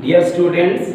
Dear students,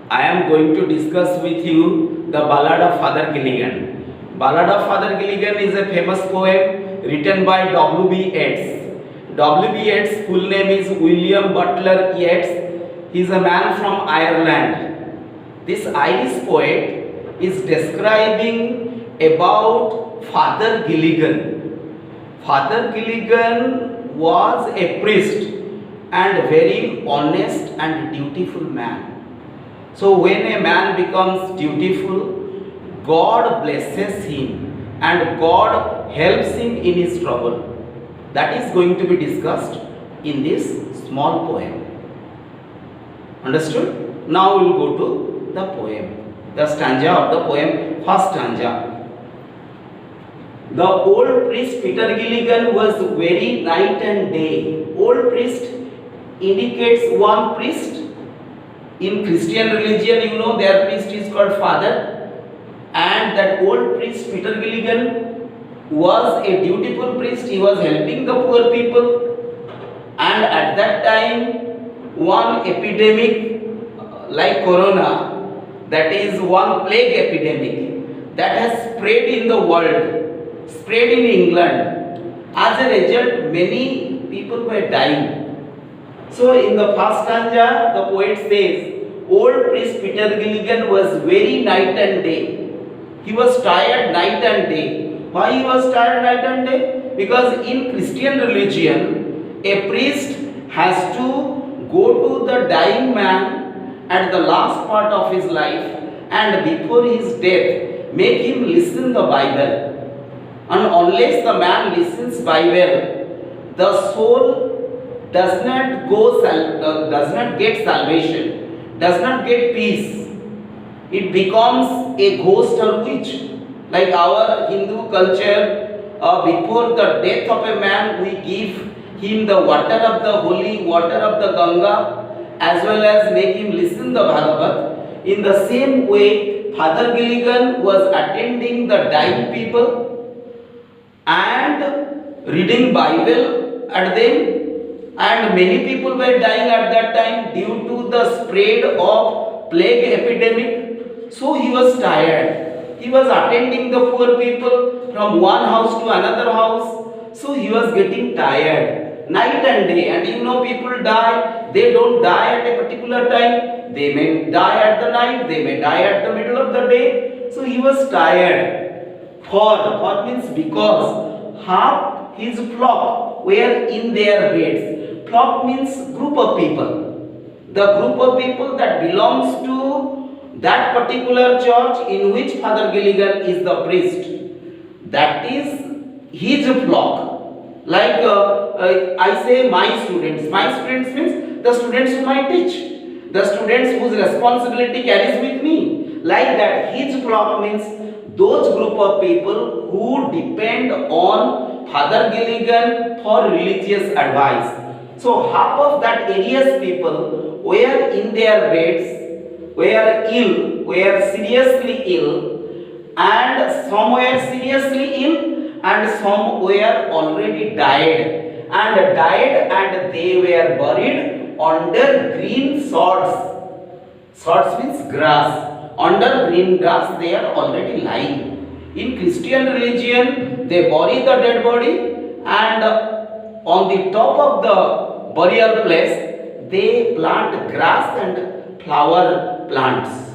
I am going to discuss with you the Ballad of Father Gilligan. Ballad of Father Gilligan is a famous poem written by W.B. Yeats. W.B. Yeats' full name is William Butler Yeats. He is a man from Ireland. This Irish poet is describing about Father Gilligan. Father Gilligan was a priest and very honest and dutiful man. So when a man becomes dutiful, God blesses him and God helps him in his trouble. That is going to be discussed in this small poem. Understood? Now we will go to the poem. The stanza of the poem, first stanza. The old priest Peter Gilligan was very night and day. Old priest indicates one priest. In Christian religion, you know, their priest is called father. And that old priest Peter Gilligan was a dutiful priest. He was helping the poor people. And at that time, one epidemic like corona, that is one plague epidemic, that has spread in the world, spread in England. As a result, many people were dying. So in the first stanza, the poet says, old priest Peter Gilligan was very night and day. He was tired night and day. Why he was tired night and day? Because in Christian religion, a priest has to go to the dying man at the last part of his life and before his death, make him listen the Bible. And unless the man listens Bible, the soul does not get salvation, does not get peace. It becomes a ghost or witch. Like our Hindu culture, before the death of a man, we give him the water of the holy water of the Ganga, as well as make him listen the Bhagavad. In the same way, Father Gilligan was attending the dying people and reading Bible at them. And many people were dying at that time due to the spread of plague epidemic. So he was tired. He was attending the poor people from one house to another house. So he was getting tired night and day. And you know, people die. They don't die at a particular time. They may die at the night. They may die at the middle of the day. So he was tired. For means because half his flock were in their beds. Flock means group of people. The group of people that belongs to that particular church in which Father Gilligan is the priest. That is his flock. Like I say my students. My students means the students whom I teach. The students whose responsibility carries with me. Like that, his flock means those group of people who depend on Father Gilligan for religious advice. So half of that area's people were in their beds, were ill, were seriously ill, and some were seriously ill and some were already died. And they were buried under green sods. Sods means grass. Under green grass they are already lying. In Christian religion, they bury the dead body and on the top of the burial place, they plant grass and flower plants.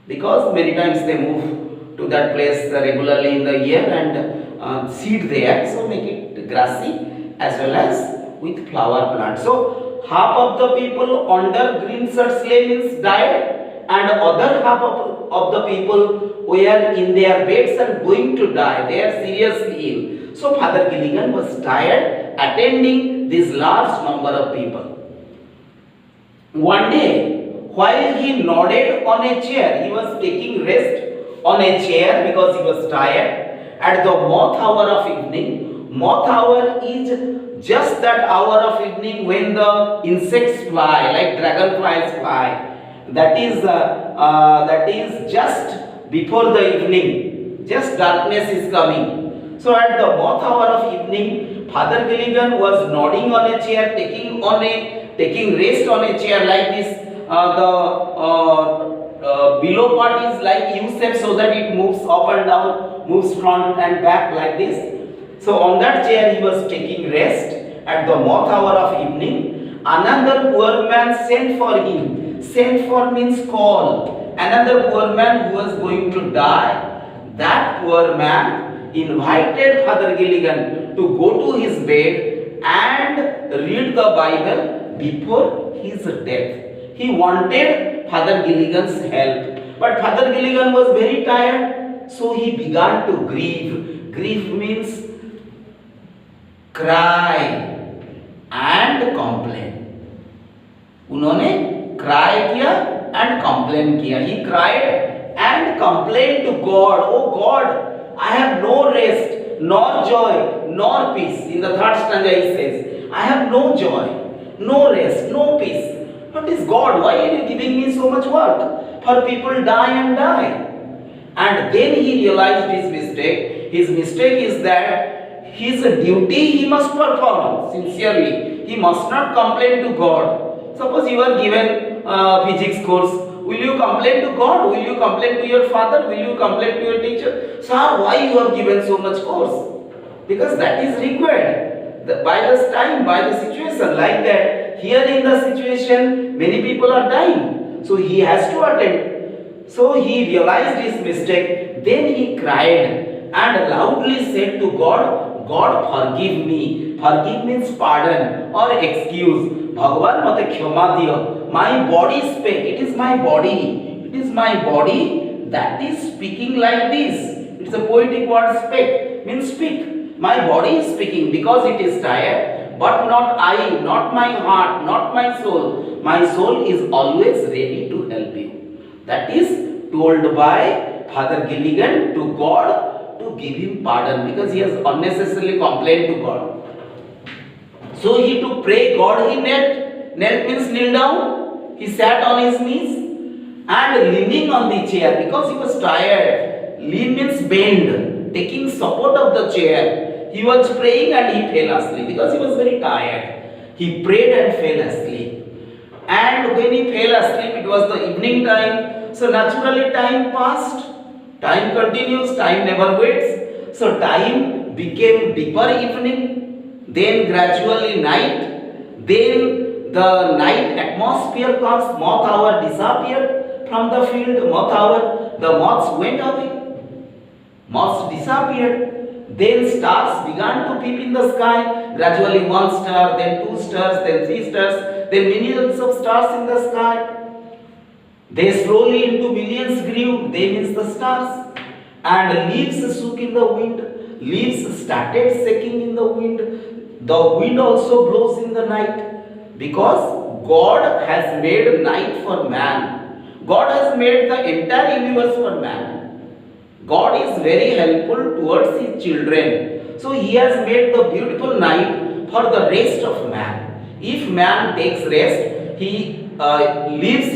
Because many times they move to that place regularly in the year and seed there. So make it grassy as well as with flower plants. So half of the people under green shirts means died. And other half of the people were in their beds and going to die. They are seriously ill. So Father Gilligan was tired attending this large number of people. One day, while he nodded on a chair, he was taking rest on a chair because he was tired. At the moth hour of evening, moth hour is just that hour of evening when the insects fly, like dragonflies fly. That is just before the evening, just darkness is coming. So at the moth hour of evening, Father Gilligan was nodding on a chair, taking on a taking rest on a chair like this. The below part is like U shape, so that it moves up and down, moves front and back like this. So on that chair he was taking rest at the moth hour of evening. Another poor man sent for him. Sent for means call. Another poor man who was going to die. That poor man invited Father Gilligan to go to his bed and read the Bible before his death. He wanted Father Gilligan's help, but Father Gilligan was very tired, so he began to grieve. Grief means cry and complain. उन्होंने cry किया and complain किया. He cried and complained to God. Oh God, I have no rest, nor joy, nor peace. In the third stanza he says, I have no joy, no rest, no peace. What is God? Why are you giving me so much work? For people die and die. And then he realized his mistake. His mistake is that his duty he must perform sincerely. He must not complain to God. Suppose you are given physics course. Will you complain to God? Will you complain to your father? Will you complain to your teacher? Sir, why you have given so much course? Because that is required. By this time, by the situation like that. Here in the situation, many people are dying. So he has to attend. So he realized his mistake. Then he cried and loudly said to God, God forgive me. Forgive means pardon or excuse. Bhagavan mate khyama diyo. My body spake. It is my body. It is my body that is speaking like this. It is a poetic word spake. Means speak. My body is speaking because it is tired. But not I, not my heart, not my soul. My soul is always ready to help you. That is told by Father Gilligan to God to give him pardon because he has unnecessarily complained to God. So he to pray God he knelt. Knelt means kneel down. He sat on his knees and leaning on the chair because he was tired. Lean means bend, taking support of the chair. He was praying and he fell asleep because he was very tired. He prayed and fell asleep. And when he fell asleep, it was the evening time. So naturally time passed. Time continues, time never waits. So time became deeper evening. Then gradually night. Then the night atmosphere comes. Moth hour disappeared from the field. Moth hour, the moths went away. Moths disappeared. Then stars began to peep in the sky. Gradually one star, then two stars, then three stars, then millions of stars in the sky. They slowly into millions grew. They means the stars. And leaves shook in the wind. Leaves started shaking in the wind. The wind also blows in the night. Because God has made night for man. God has made the entire universe for man. God is very helpful towards his children. So he has made the beautiful night for the rest of man. If man takes rest, he gives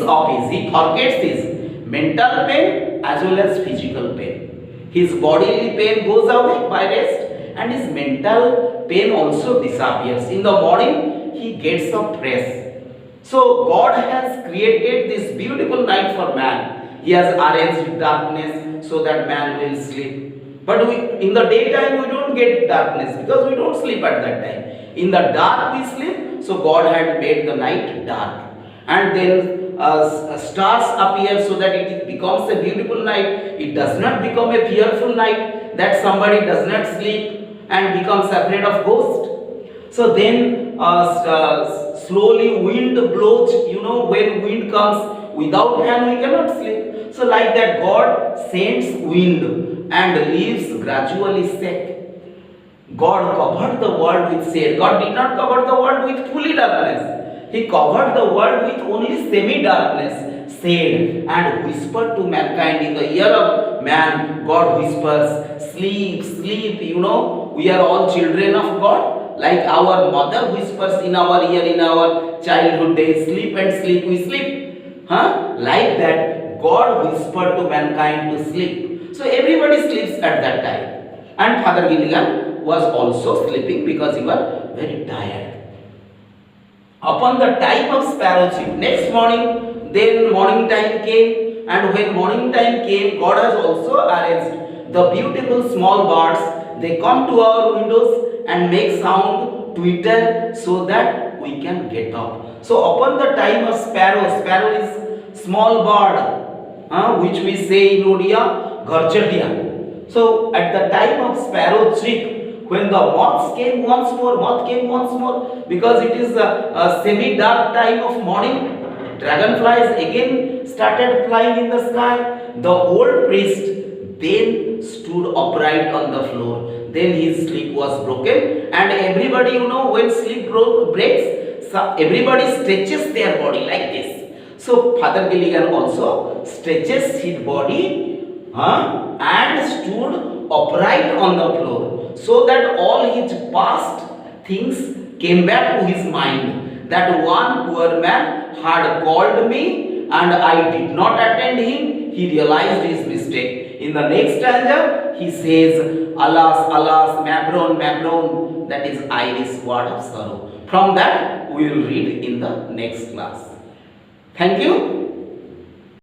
up his, he forgets his mental pain as well as physical pain. His bodily pain goes away by rest and his mental pain also disappears. In the morning, he gets up rest. So God has created this beautiful night for man. He has arranged darkness so that man will sleep. But in the daytime we don't get darkness because we don't sleep at that time. In the dark we sleep, so God had made the night dark. And then stars appear so that it becomes a beautiful night. It does not become a fearful night that somebody does not sleep and becomes afraid of ghost. So then slowly wind blows. You know, when wind comes, without fan we cannot sleep. So like that God sends wind and leaves gradually shake. God covered the world with shade. God did not cover the world with fully darkness. He covered the world with only semi-darkness, shade, and whispered to mankind. In the ear of man, God whispers, sleep, sleep. You know, we are all children of God. Like our mother whispers in our ear in our childhood days, sleep and sleep, we sleep. Like that, God whispered to mankind to sleep. So everybody sleeps at that time. And Father Gilligan was also sleeping because he was very tired. upon the time of sparrow chick. Next morning, then morning time came, and when morning time came, God has also arranged the beautiful small birds. They come to our windows and make sound, twitter, so that we can get up. So upon the time of sparrow, sparrow is small bird, which we say in Odia, Gharchatia. So at the time of sparrow chick, when the moth came once more, because it is a semi-dark time of morning, dragonflies again started flying in the sky. The old priest then stood upright on the floor. Then his sleep was broken, and everybody, when sleep breaks, so everybody stretches their body like this. So Father Gilligan also stretches his body and stood upright on the floor, so that all his past things came back to his mind. That one poor man had called me and I did not attend him. He realized his mistake. In the next stanza, he says, alas, alas, Mabron, Mabron, that is Irish word of sorrow. From that, we will read in the next class. Thank you.